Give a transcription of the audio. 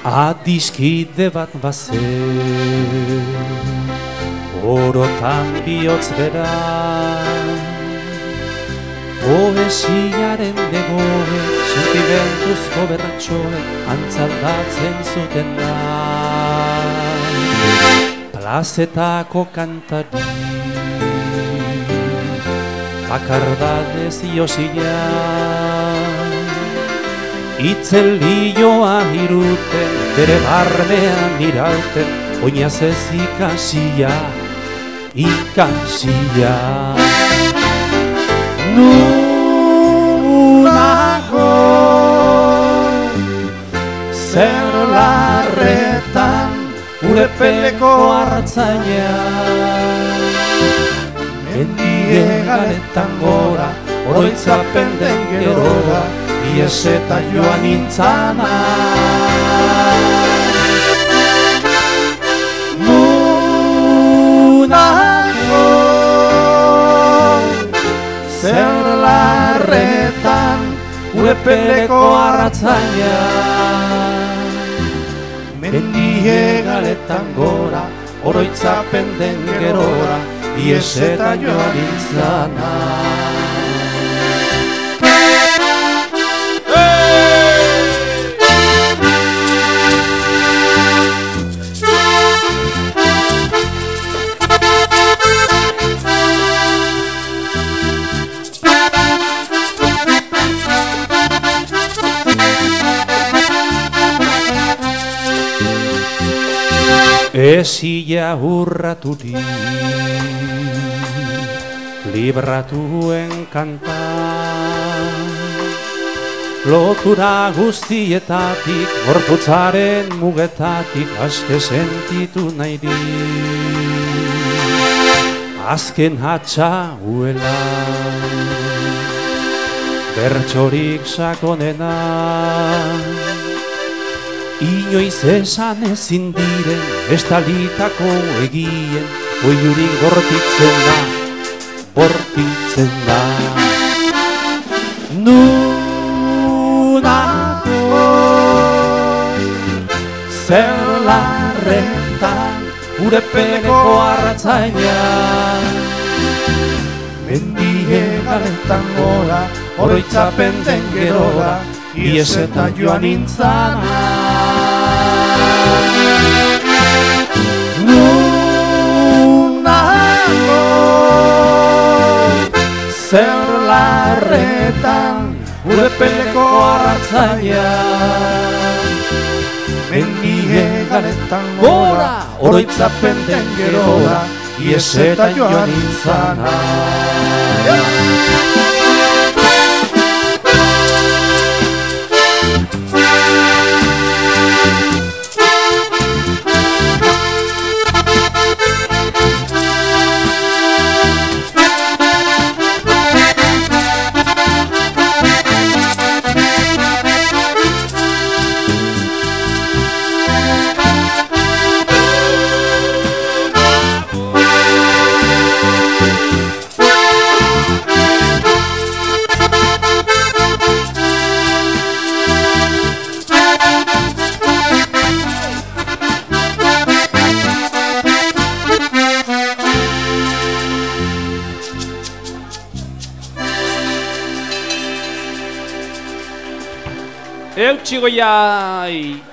Adiskide bat bazen, orotan bihotz bera, poesiaren negoe, sentimentuzko berratxoe, antzaldatzen zuten da. Plazetako kantari, bakardadez iosila, itzelioa iruten, bere barnean irauten, oinaz ez ikasia, ikasia. Nunago, zer larretan, urepeleko hartzaina, mendie galetan gora, oroitzapen den gerora, ies eta joan nintzana. Nunago, zer larretan, urepeleko hartzaina, mendie galetan gora, oroitzapen den gerora, ies eta joan nintzana. Esila urraturi, libratuen kanta, lotura guztietatik, gorputzaren mugetatik, aske sentitu nahi di. Azken hatxa huela, bertsorik sakonena, inoiz esan ezin diren, estalitako egien, oiurik bortitzen da, bortitzen da. Nunago, zer larretan, urepeleko hartzaina, mendie galetan gora, oroitzapen den gerora, ies eta joan nintzana. Nunago, zer larretan, urepeleko hartzaina, mendie galetan gora, oroitzapen den gerora, ies eta joan nintzana. Eutxi goiai!